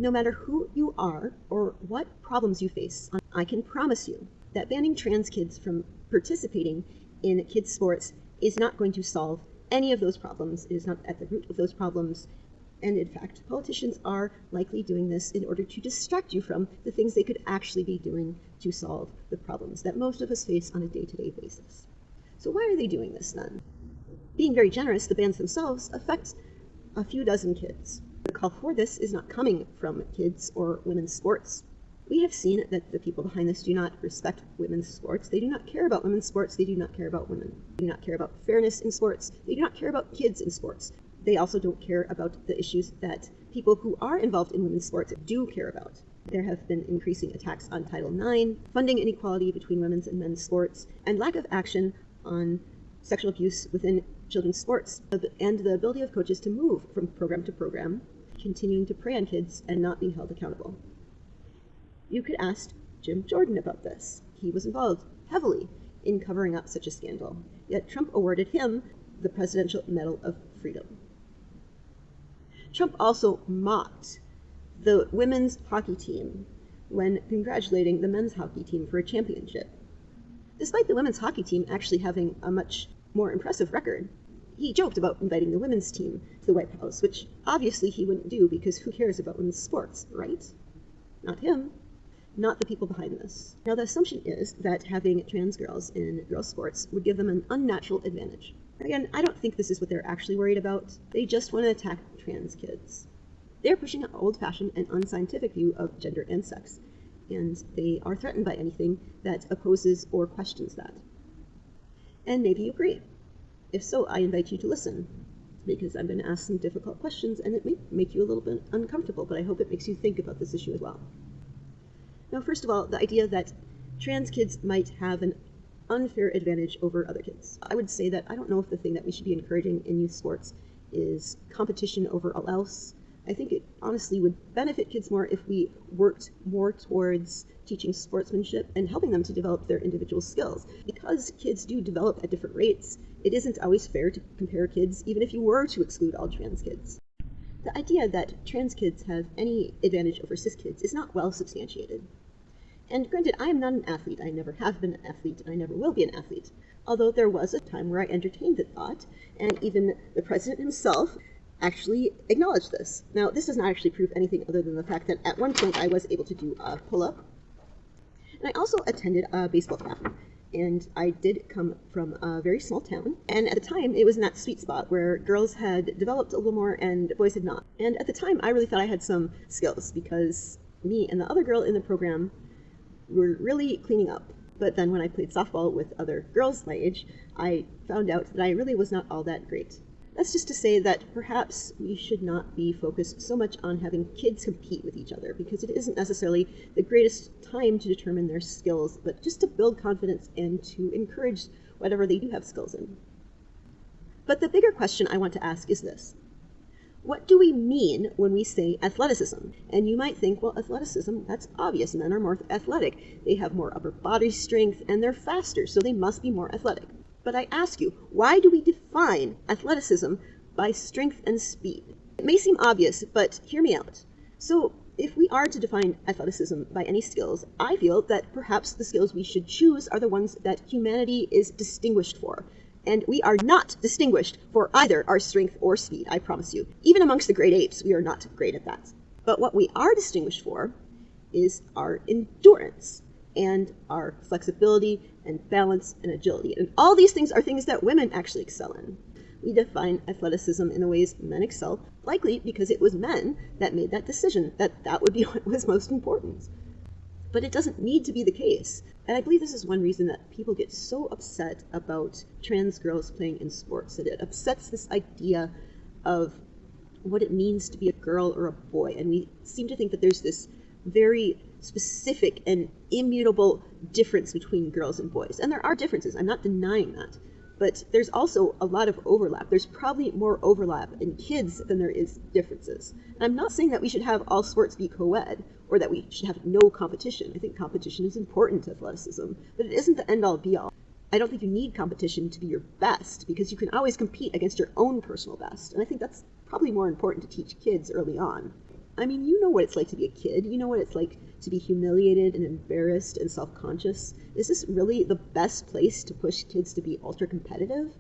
No matter who you are or what problems you face, I can promise you that banning trans kids from participating in kids' sports is not going to solve any of those problems. It is not at the root of those problems. And in fact, politicians are likely doing this in order to distract you from the things they could actually be doing to solve the problems that most of us face on a day-to-day basis. So why are they doing this then? Being very generous, the bans themselves affect a few dozen kids. The call for this is not coming from kids or women's sports. We have seen that the people behind this do not respect women's sports. They do not care about women's sports. They do not care about women. They do not care about fairness in sports. They do not care about kids in sports. They also don't care about the issues that people who are involved in women's sports do care about. There have been increasing attacks on Title IX, funding inequality between women's and men's sports, and lack of action on sexual abuse within children's sports, and the ability of coaches to move from program to program, continuing to prey on kids and not being held accountable. You could ask Jim Jordan about this. He was involved heavily in covering up such a scandal, yet Trump awarded him the Presidential Medal of Freedom. Trump also mocked the women's hockey team when congratulating the men's hockey team for a championship. Despite the women's hockey team actually having a much more impressive record, he joked about inviting the women's team to the White House, which obviously he wouldn't do because who cares about women's sports, right? Not him, not the people behind this. Now, the assumption is that having trans girls in girls' sports would give them an unnatural advantage. Again, I don't think this is what they're actually worried about. They just want to attack trans kids. They're pushing an old-fashioned and unscientific view of gender and sex, and they are threatened by anything that opposes or questions that. And maybe you agree. If so, I invite you to listen, because I'm going to ask some difficult questions, and it may make you a little bit uncomfortable, but I hope it makes you think about this issue as well. Now, first of all, the idea that trans kids might have an unfair advantage over other kids. I would say that I don't know if the thing that we should be encouraging in youth sports is competition over all else. I think it honestly would benefit kids more if we worked more towards teaching sportsmanship and helping them to develop their individual skills. Because kids do develop at different rates, it isn't always fair to compare kids, even if you were to exclude all trans kids. The idea that trans kids have any advantage over cis kids is not well substantiated. And granted, I am not an athlete. I never have been an athlete, and I never will be an athlete. Although there was a time where I entertained the thought, and even the president himself actually acknowledged this. Now, this does not actually prove anything other than the fact that at one point I was able to do a pull-up. And I also attended a baseball camp. And I did come from a very small town. And at the time, it was in that sweet spot where girls had developed a little more and boys had not. And at the time, I really thought I had some skills because me and the other girl in the program were really cleaning up. But then when I played softball with other girls my age, I found out that I really was not all that great. That's just to say that perhaps we should not be focused so much on having kids compete with each other, because it isn't necessarily the greatest time to determine their skills, but just to build confidence and to encourage whatever they do have skills in. But the bigger question I want to ask is this. What do we mean when we say athleticism? And you might think, well, athleticism, that's obvious. Men are more athletic. They have more upper body strength, and they're faster, so they must be more athletic. But I ask you, why do we define athleticism by strength and speed? It may seem obvious, but hear me out. So if we are to define athleticism by any skills, I feel that perhaps the skills we should choose are the ones that humanity is distinguished for. And we are not distinguished for either our strength or speed, I promise you. Even amongst the great apes, we are not great at that. But what we are distinguished for is our endurance and our flexibility and balance and agility. And all these things are things that women actually excel in. We define athleticism in the ways men excel, likely because it was men that made that decision, that that would be what was most important. But it doesn't need to be the case. And I believe this is one reason that people get so upset about trans girls playing in sports, that it upsets this idea of what it means to be a girl or a boy. And we seem to think that there's this very specific and immutable difference between girls and boys. And there are differences, I'm not denying that. But there's also a lot of overlap. There's probably more overlap in kids than there is differences. And I'm not saying that we should have all sports be co-ed, or that we should have no competition. I think competition is important to athleticism, but it isn't the end-all be-all. I don't think you need competition to be your best, because you can always compete against your own personal best. And I think that's probably more important to teach kids early on. I mean, you know what it's like to be a kid. You know what it's like to be humiliated and embarrassed and self-conscious. Is this really the best place to push kids to be ultra-competitive?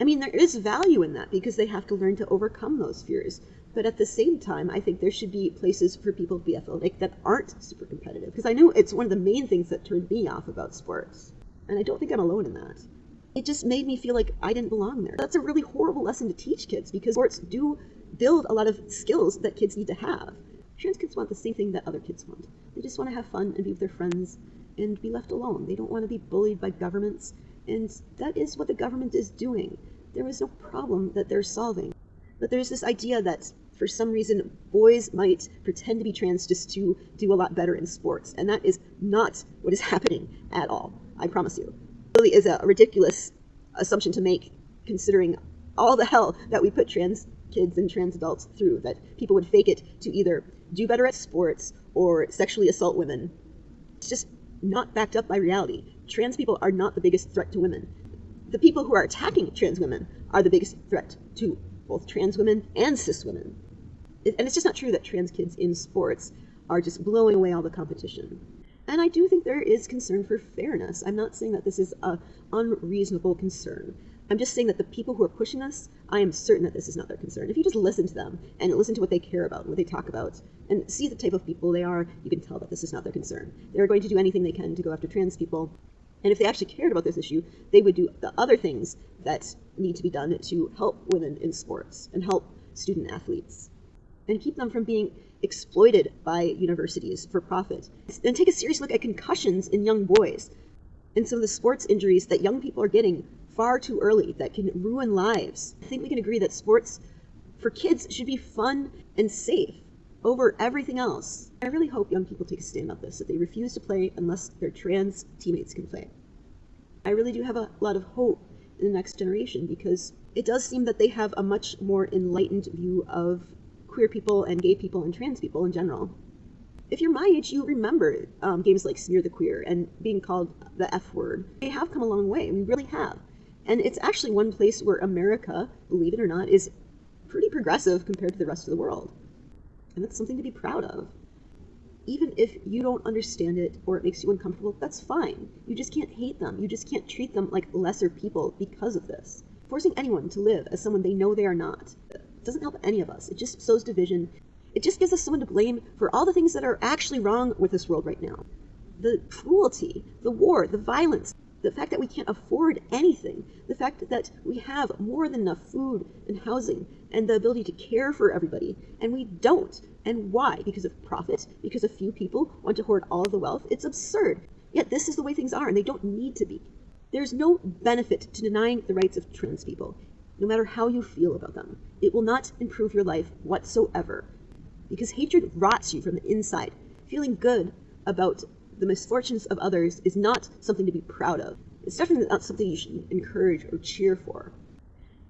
I mean, there is value in that because they have to learn to overcome those fears. But at the same time, I think there should be places for people to be athletic that aren't super competitive. Because I know it's one of the main things that turned me off about sports. And I don't think I'm alone in that. It just made me feel like I didn't belong there. That's a really horrible lesson to teach kids because sports do build a lot of skills that kids need to have. Trans kids want the same thing that other kids want. They just want to have fun and be with their friends and be left alone. They don't want to be bullied by governments. And that is what the government is doing. There is no problem that they're solving. But there's this idea that for some reason boys might pretend to be trans just to do a lot better in sports. And that is not what is happening at all. I promise you. It really is a ridiculous assumption to make considering all the hell that we put trans kids and trans adults through, that people would fake it to either do better at sports or sexually assault women. It's just not backed up by reality. Trans people are not the biggest threat to women. The people who are attacking trans women are the biggest threat to both trans women and cis women. And it's just not true that trans kids in sports are just blowing away all the competition. And I do think there is concern for fairness. I'm not saying that this is an unreasonable concern. I'm just saying that the people who are pushing us, I am certain that this is not their concern. If you just listen to them and listen to what they care about, what they talk about, and see the type of people they are, you can tell that this is not their concern. They're going to do anything they can to go after trans people. And if they actually cared about this issue, they would do the other things that need to be done to help women in sports and help student athletes and keep them from being exploited by universities for profit. And take a serious look at concussions in young boys and some of the sports injuries that young people are getting far too early that can ruin lives. I think we can agree that sports for kids should be fun and safe over everything else. I really hope young people take a stand on this, that they refuse to play unless their trans teammates can play. I really do have a lot of hope in the next generation because it does seem that they have a much more enlightened view of queer people and gay people and trans people in general. If you're my age, you remember games like Smear the Queer and being called the F word. They have come a long way, we really have. And it's actually one place where America, believe it or not, is pretty progressive compared to the rest of the world. And that's something to be proud of. Even if you don't understand it or it makes you uncomfortable, that's fine. You just can't hate them. You just can't treat them like lesser people because of this. Forcing anyone to live as someone they know they are not doesn't help any of us. It just sows division. It just gives us someone to blame for all the things that are actually wrong with this world right now. The cruelty, the war, the violence, the fact that we can't afford anything, the fact that we have more than enough food and housing and the ability to care for everybody, and we don't. And why? Because of profit? Because a few people want to hoard all of the wealth? It's absurd. Yet this is the way things are, and they don't need to be. There's no benefit to denying the rights of trans people, no matter how you feel about them. It will not improve your life whatsoever, because hatred rots you from the inside. Feeling good about the misfortunes of others is not something to be proud of. It's definitely not something you should encourage or cheer for.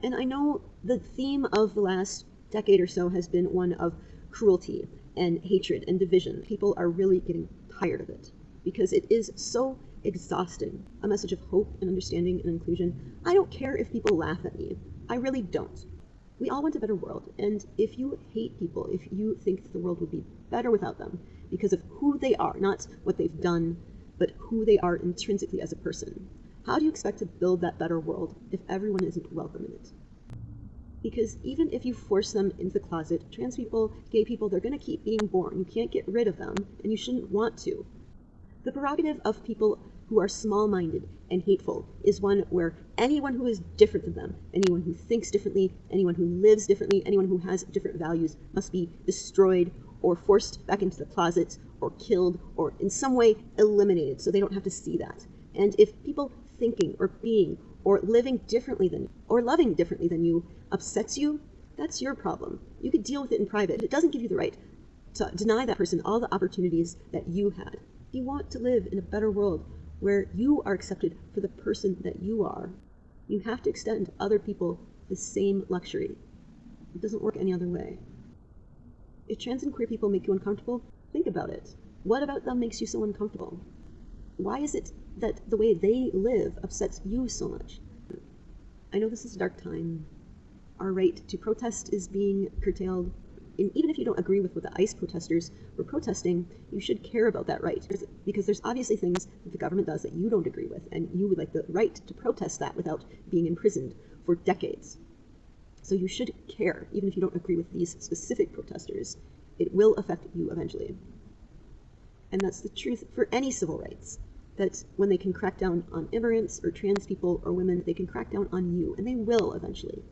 And I know the theme of the last decade or so has been one of cruelty and hatred and division. People are really getting tired of it because it is so exhausting. A message of hope and understanding and inclusion. I don't care if people laugh at me. I really don't. We all want a better world, and if you hate people, if you think that the world would be better without them because of who they are, not what they've done, but who they are intrinsically as a person, how do you expect to build that better world if everyone isn't welcome in it? Because even if you force them into the closet, trans people, gay people, they're going to keep being born. You can't get rid of them, and you shouldn't want to. The prerogative of people who are small-minded and hateful is one where anyone who is different than them, anyone who thinks differently, anyone who lives differently, anyone who has different values must be destroyed or forced back into the closet or killed or in some way eliminated so they don't have to see that. And if people thinking or being or living differently than you or loving differently than you upsets you, that's your problem. You could deal with it in private. It doesn't give you the right to deny that person all the opportunities that you had. If you want to live in a better world where you are accepted for the person that you are, you have to extend to other people the same luxury. It doesn't work any other way. If trans and queer people make you uncomfortable, think about it. What about them makes you so uncomfortable? Why is it that the way they live upsets you so much? I know this is a dark time. Our right to protest is being curtailed. even if you don't agree with what the ICE protesters were protesting, you should care about that right. Because there's obviously things that the government does that you don't agree with, and you would like the right to protest that without being imprisoned for decades. So you should care, even if you don't agree with these specific protesters. It will affect you eventually. And that's the truth for any civil rights, that when they can crack down on immigrants or trans people or women, they can crack down on you, and they will eventually.